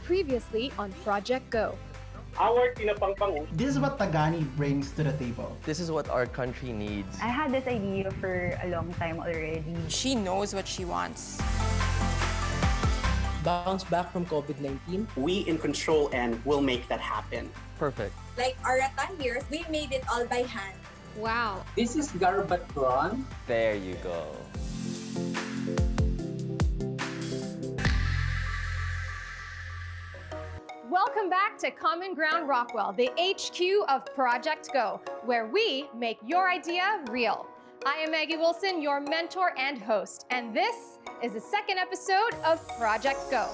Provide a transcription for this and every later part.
Previously on Project Go. Our tinapangpangus. This is what Tagani brings to the table. This is what our country needs. I had this idea for a long time already. She knows what she wants. Bounce back from COVID-19. We in control and will make that happen. Perfect. Like our rattan here, we made it all by hand. Wow. This is Garbatron. There you go. Welcome back to Common Ground Rockwell, the HQ of Project Go, where we make your idea real. I am Maggie Wilson, your mentor and host, and this is the second episode of Project Go.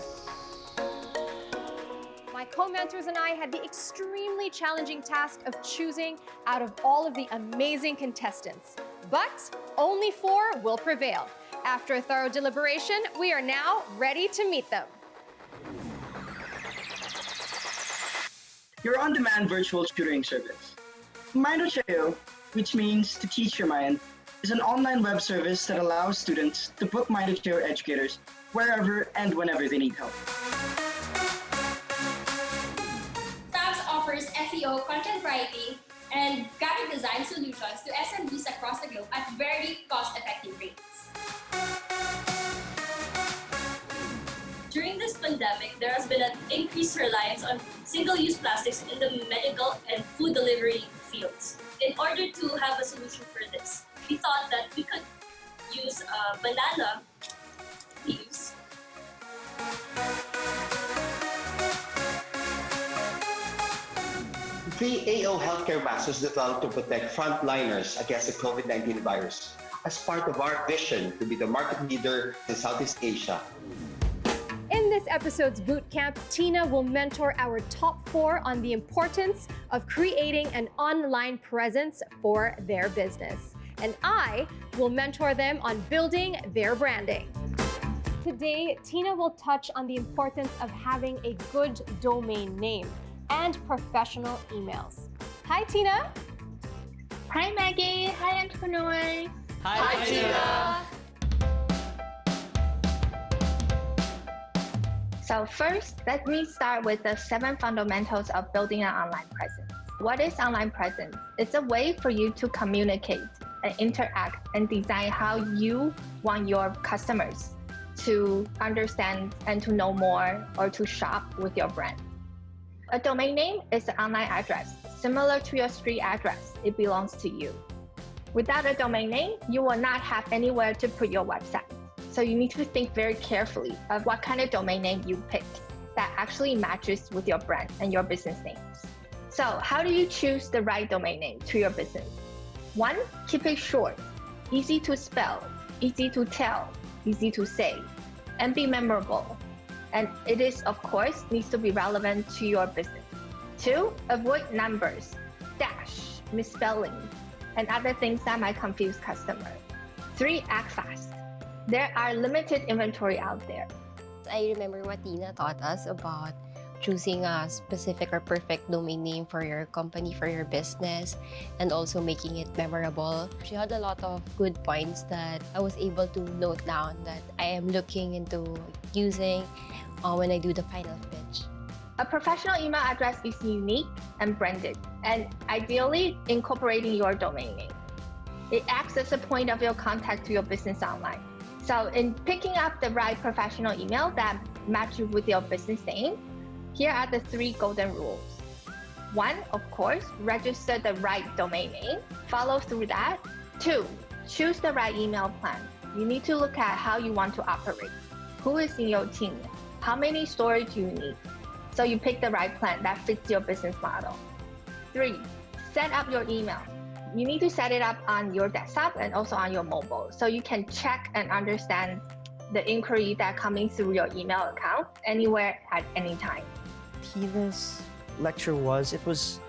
My co-mentors and I had the extremely challenging task of choosing out of all of the amazing contestants, but only 4 will prevail. After a thorough deliberation, we are now ready to meet them. Your on-demand virtual tutoring service. Mind.io, which means to teach your mind, is an online web service that allows students to book Mind.io educators wherever and whenever they need help. Tabs offers SEO, content writing, and graphic design solutions to SMBs across the globe at very cost-effective rates. During this pandemic, there has been an increased reliance on single-use plastics in the medical and food delivery fields. In order to have a solution for this, we thought that we could use banana leaves. Three AO healthcare masks was developed to protect frontliners against the COVID-19 virus as part of our vision to be the market leader in Southeast Asia. In this episode's Bootcamp, Tina will mentor our top 4 on the importance of creating an online presence for their business. And I will mentor them on building their branding. Today, Tina will touch on the importance of having a good domain name and professional emails. Hi, Tina. Hi, Maggie. Hi, entrepreneurs. Hi, Tina. So first, let me start with the 7 fundamentals of building an online presence. What is online presence? It's a way for you to communicate and interact and design how you want your customers to understand and to know more or to shop with your brand. A domain name is an online address. Similar to your street address, it belongs to you. Without a domain name, you will not have anywhere to put your website. So you need to think very carefully of what kind of domain name you pick that actually matches with your brand and your business names. So how do you choose the right domain name to your business? 1, keep it short, easy to spell, easy to tell, easy to say, and be memorable. And it is, of course, needs to be relevant to your business. 2, avoid numbers, dash, misspelling, and other things that might confuse customers. 3, act fast. There are limited inventory out there. I remember what Tina taught us about choosing a specific or perfect domain name for your company, for your business, and also making it memorable. She had a lot of good points that I was able to note down that I am looking into using when I do the final pitch. A professional email address is unique and branded, and ideally incorporating your domain name. It acts as a point of your contact to your business online. So in picking up the right professional email that matches with your business name, here are the 3 golden rules. 1, of course, register the right domain name. Follow through that. 2, choose the right email plan. You need to look at how you want to operate. Who is in your team? How many stores do you need? So you pick the right plan that fits your business model. 3, set up your email. You need to set it up on your desktop and also on your mobile so you can check and understand the inquiry that coming through your email account anywhere at any time. Tina's lecture was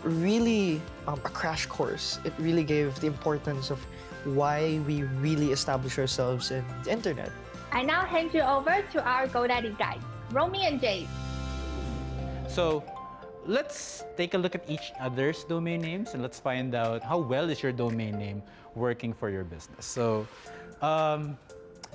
really a crash course. It really gave the importance of why we really establish ourselves in the internet. I now hand you over to our GoDaddy guide, Romy and Jade. So let's take a look at each other's domain names and let's find out how well is your domain name working for your business. So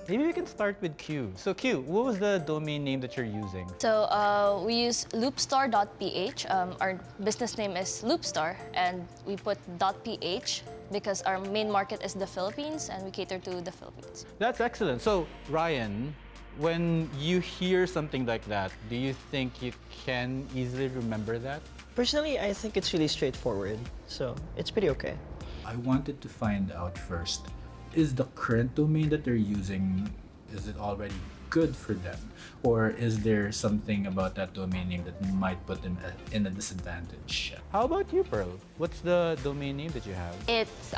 Maybe we can start with Q. So Q, what was the domain name that you're using? So we use loopstore.ph. Our business name is Loopstore, and we put .ph because our main market is the Philippines, and we cater to the Philippines. That's excellent. So Ryan, when you hear something like that, do you think you can easily remember that? Personally, I think it's really straightforward, so it's pretty okay. I wanted to find out first, is the current domain that they're using, is it already good for them? Or is there something about that domain name that might put them in a disadvantage? How about you, Pearl? What's the domain name that you have? It's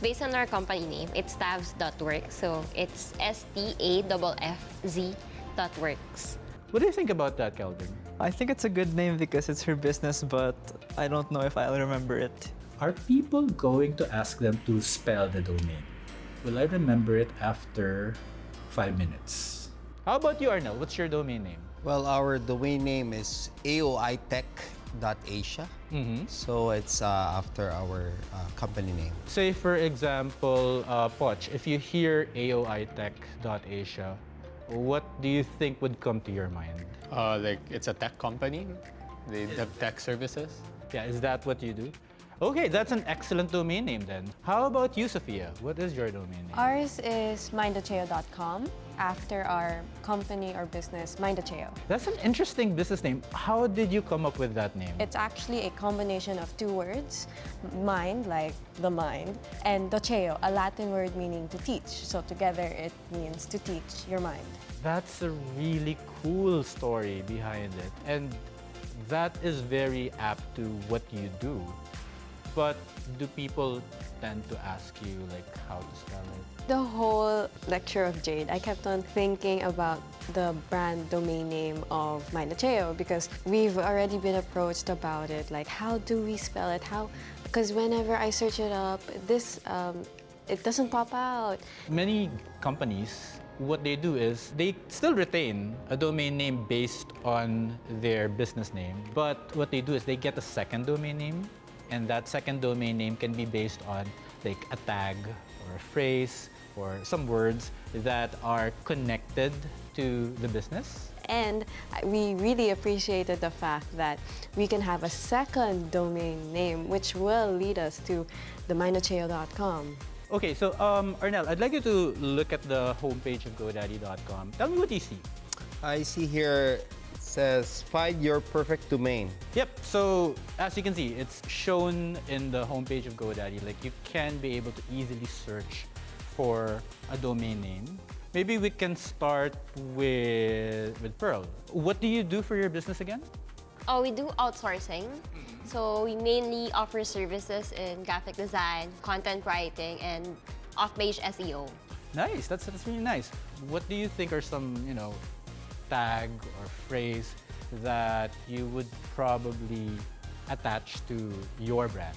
based on our company name. It's staffs.works. So it's staffz.works. What do you think about that, Kelvin? I think it's a good name because it's her business, but I don't know if I'll remember it. Are people going to ask them to spell the domain? Will I remember it after 5 minutes? How about you, Arnel? What's your domain name? Well, our domain name is aoitech.asia. So it's after our company name. Say, for example, Poch, if you hear aoitech.asia, what do you think would come to your mind? Like it's a tech company. They have tech services. Yeah, is that what you do? Okay, that's an excellent domain name then. How about you, Sophia? What is your domain name? Ours is mindacheo.com after our company or business, Mindacheo. That's an interesting business name. How did you come up with that name? It's actually a combination of two words, mind, like the mind, and doceo, a Latin word meaning to teach. So together it means to teach your mind. That's a really cool story behind it. And that is very apt to what you do. But do people tend to ask you like how to spell it? The whole lecture of Jade, I kept on thinking about the brand domain name of Mindacheo because we've already been approached about it. Like, how do we spell it? How? Because whenever I search it up, it doesn't pop out. Many companies, what they do is they still retain a domain name based on their business name. But what they do is they get a second domain name. And that second domain name can be based on like a tag or a phrase or some words that are connected to the business. And we really appreciated the fact that we can have a second domain name which will lead us to themindacheo.com. Okay, so Arnel, I'd like you to look at the homepage of GoDaddy.com. Tell me what you see. I see here says find your perfect domain. Yep, so as you can see, it's shown in the homepage of GoDaddy. Like you can be able to easily search for a domain name. Maybe we can start with Pearl. What do you do for your business again? Oh, we do outsourcing. So we mainly offer services in graphic design, content writing, and off-page SEO. Nice, that's really nice. What do you think are some, tag or phrase that you would probably attach to your brand?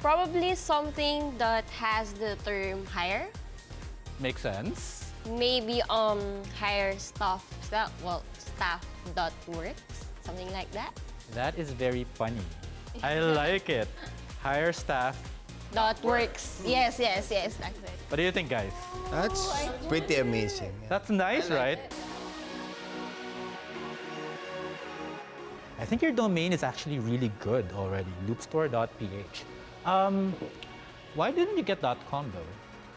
Probably something that has the term hire. Makes sense. Maybe hire staff.works, something like that. That is very funny. I like it. Hire staff. .works. Yes, that's it. What do you think, guys? That's pretty amazing. That's nice, right? I think your domain is actually really good already, loopstore.ph. Why didn't you get .com though?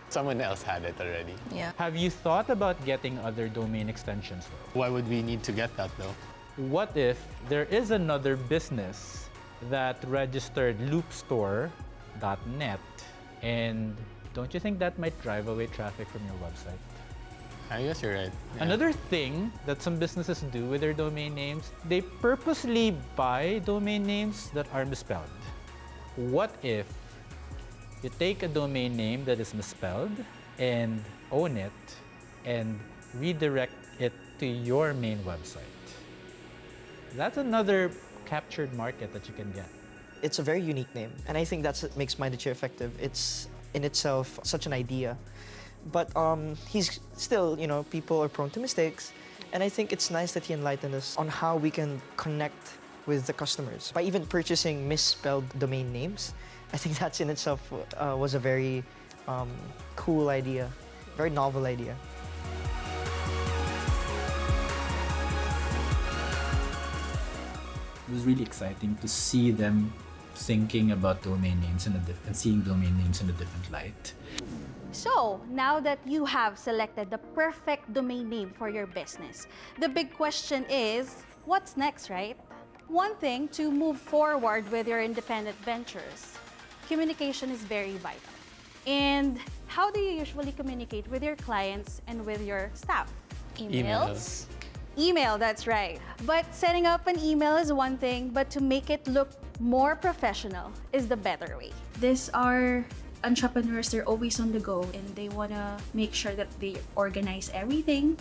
Someone else had it already. Yeah. Have you thought about getting other domain extensions though? Why would we need to get that though? What if there is another business that registered loopstore.net, and don't you think that might drive away traffic from your website? I guess you're right. Yeah. Another thing that some businesses do with their domain names, they purposely buy domain names that are misspelled. What if you take a domain name that is misspelled and own it and redirect it to your main website? That's another captured market that you can get. It's a very unique name, and I think that's what makes Mindacheo effective. It's in itself such an idea. But he's still, people are prone to mistakes. And I think it's nice that he enlightened us on how we can connect with the customers. By even purchasing misspelled domain names, I think that's in itself was a very cool idea, very novel idea. It was really exciting to see them thinking about domain names and seeing domain names in a different light. So, now that you have selected the perfect domain name for your business, the big question is, what's next, right? One thing to move forward with your independent ventures, communication is very vital. And how do you usually communicate with your clients and with your staff? Emails? Email, that's right. But setting up an email is one thing, but to make it look more professional is the better way. These are entrepreneurs, they're always on the go and they want to make sure that they organize everything.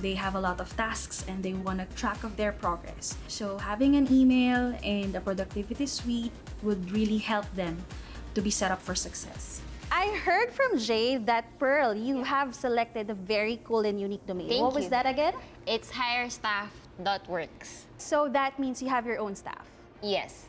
They have a lot of tasks and they want to track of their progress. So having an email and a productivity suite would really help them to be set up for success. I heard from Jay that Pearl, you have selected a very cool and unique domain. Thank What was you. that again? It's hirestaff.works. So that means you have your own staff. Yes.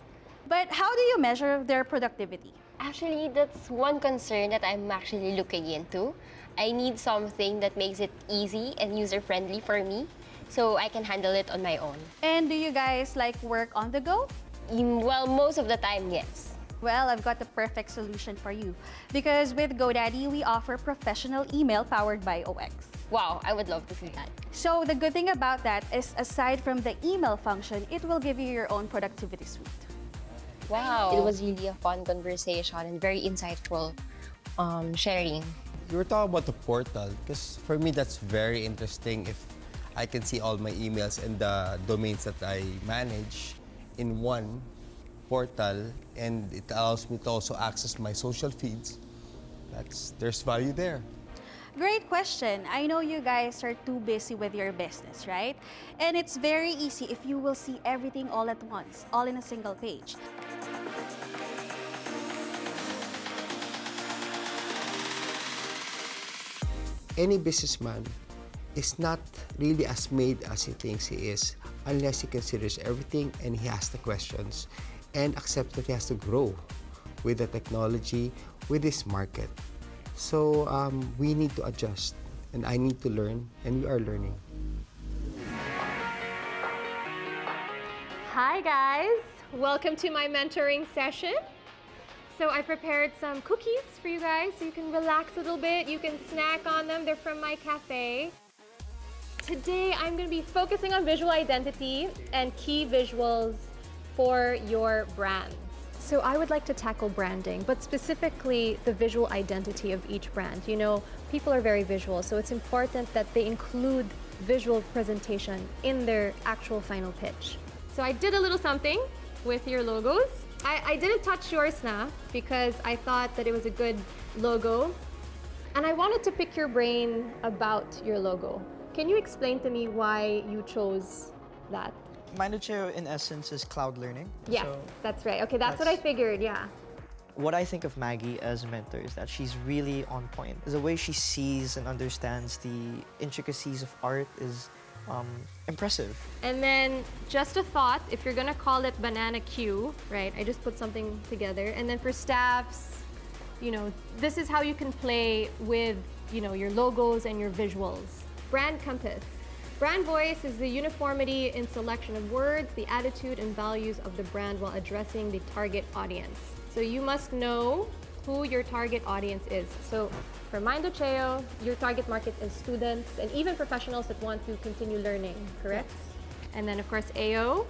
But how do you measure their productivity? Actually, that's one concern that I'm actually looking into. I need something that makes it easy and user-friendly for me so I can handle it on my own. And do you guys like work on the go? Well, most of the time, yes. Well, I've got the perfect solution for you. Because with GoDaddy, we offer professional email powered by OX. Wow, I would love to see that. So the good thing about that is, aside from the email function, it will give you your own productivity suite. Wow. It was really a fun conversation and very insightful sharing. You were talking about the portal, because for me that's very interesting if I can see all my emails and the domains that I manage in one portal, and it allows me to also access my social feeds. There's value there. Great question. I know you guys are too busy with your business, right? And it's very easy if you will see everything all at once, all in a single page. Any businessman is not really as made as he thinks he is unless he considers everything and he asks the questions and accepts that he has to grow with the technology, with this market. So we need to adjust, and I need to learn, and we are learning. Hi guys, welcome to my mentoring session. So I prepared some cookies for you guys so you can relax a little bit, you can snack on them, they're from my cafe. Today I'm going to be focusing on visual identity and key visuals for your brand. So I would like to tackle branding, but specifically the visual identity of each brand. You know, people are very visual, so it's important that they include visual presentation in their actual final pitch. So I did a little something with your logos. I didn't touch yours now because I thought that it was a good logo. And I wanted to pick your brain about your logo. Can you explain to me why you chose that? Mandocheo, in essence, is cloud learning. Yes, So that's right. Okay, that's what I figured, yeah. what I think of Maggie as a mentor is that she's really on point. The way she sees and understands the intricacies of art is impressive. And then just a thought, if you're gonna call it Banana Q, right? I just put something together. And then for staffs, you know, this is how you can play with, you know, your logos and your visuals. Brand compass. Brand voice is the uniformity in selection of words, the attitude and values of the brand while addressing the target audience. So you must know who your target audience is. So for Mandocheo, your target market is students and even professionals that want to continue learning, correct? Yes. And then of course AO,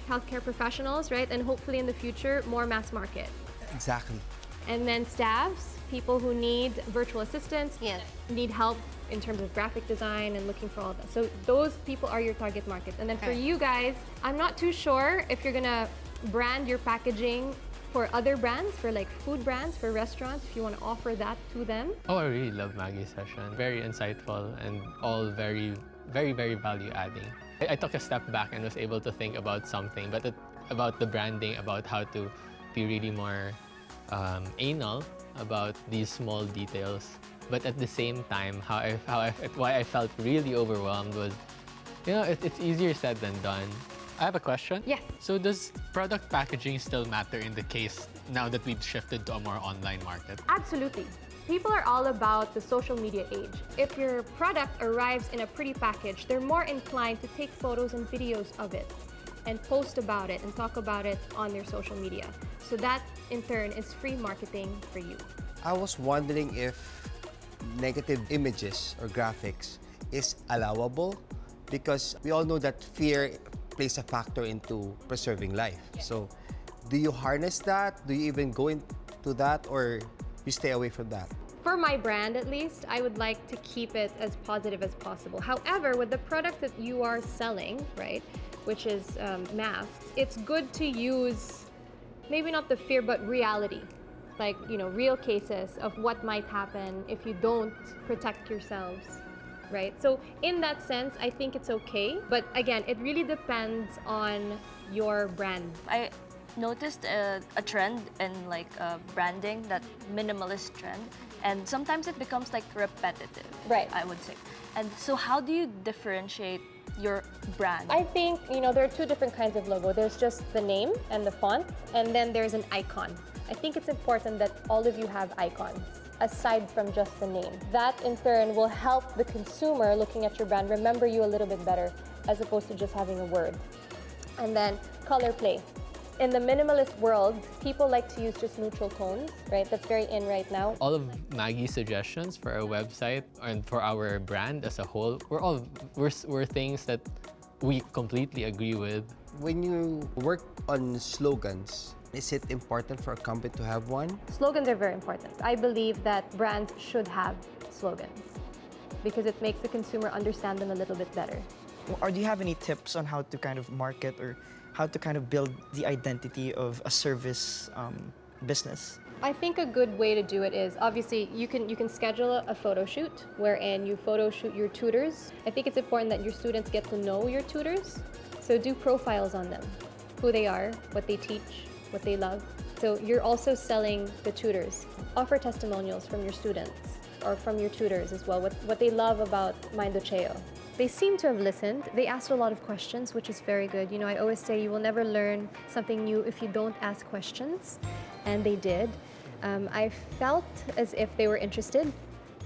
healthcare professionals, right? And hopefully in the future, more mass market. Exactly. And then staffs, people who need virtual assistants, yes, need help in terms of graphic design and looking for all that. So those people are your target market. And then for you guys, I'm not too sure if you're gonna brand your packaging for other brands, for like food brands, for restaurants, if you want to offer that to them. Oh, I really love Maggie's session. Very insightful and all very value adding. I took a step back and was able to think about something, but about the branding, about how to be really more anal about these small details. But at the same time, why I felt really overwhelmed was, you know, it's easier said than done. I have a question. Yes. So does product packaging still matter in the case now that we've shifted to a more online market? Absolutely. People are all about the social media age. If your product arrives in a pretty package, they're more inclined to take photos and videos of it. and post about it and talk about it on their social media. So that in turn is free marketing for you. I was wondering if negative images or graphics is allowable, because we all know that fear plays a factor into preserving life. So do you harness that? Do you even go into that, or you stay away from that? For my brand, at least, I would like to keep it as positive as possible. However, with the product that you are selling, right, which is masks, it's good to use maybe not the fear, but reality. Like, you know, real cases of what might happen if you don't protect yourselves, right? So in that sense, I think it's okay. But again, it really depends on your brand. I noticed a trend in like branding, that minimalist trend, and sometimes it becomes like repetitive, right? I would say. And so how do you differentiate your brand? I think, you know, there are two different kinds of logo. There's just the name and the font, and then there's an icon. I think it's important that all of you have icons aside from just the name. That in turn will help the consumer looking at your brand remember you a little bit better, as opposed to just having a word. And then color play. In the minimalist world, people like to use just neutral tones, right? That's very in right now. All of Maggie's suggestions for our website and for our brand as a whole were things that we completely agree with. When you work on slogans, is it important for a company to have one? Slogans are very important. I believe that brands should have slogans because it makes the consumer understand them a little bit better. Or do you have any tips on how to kind of market or how to kind of build the identity of a service business? I think a good way to do it is, obviously, you can schedule a photo shoot wherein you photo shoot your tutors. I think it's important that your students get to know your tutors. So do profiles on them, who they are, what they teach, what they love. So you're also selling the tutors. Offer testimonials from your students or from your tutors as well, what they love about Mindocheo. They seem to have listened. They asked a lot of questions, which is very good. You know, I always say you will never learn something new if you don't ask questions, and they did. I felt as if they were interested.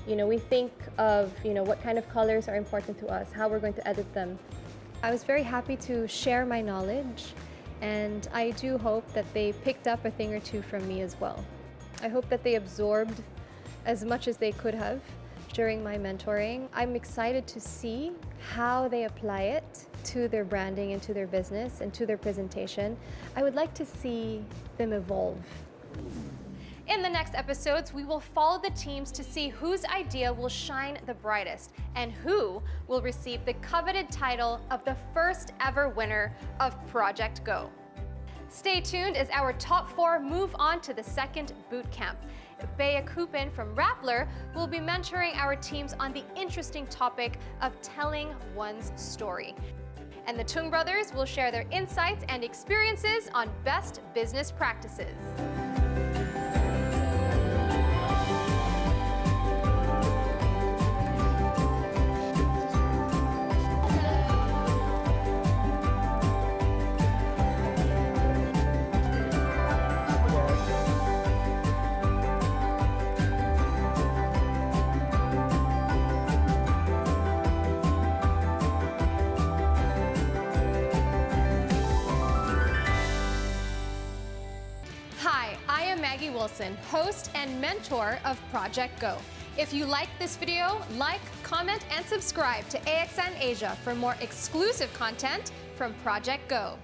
You know, we think of, you know, what kind of colors are important to us, how we're going to edit them. I was very happy to share my knowledge, and I do hope that they picked up a thing or two from me as well. I hope that they absorbed as much as they could have during my mentoring. I'm excited to see how they apply it to their branding and to their business and to their presentation. I would like to see them evolve. In the next episodes, we will follow the teams to see whose idea will shine the brightest and who will receive the coveted title of the first ever winner of Project Go. Stay tuned as our top 4 move on to the second boot camp. Bea Kupin from Rappler will be mentoring our teams on the interesting topic of telling one's story. And the Tung brothers will share their insights and experiences on best business practices. Maggie Wilson, host and mentor of Project Go. If you like this video, like, comment, and subscribe to AXN Asia for more exclusive content from Project Go.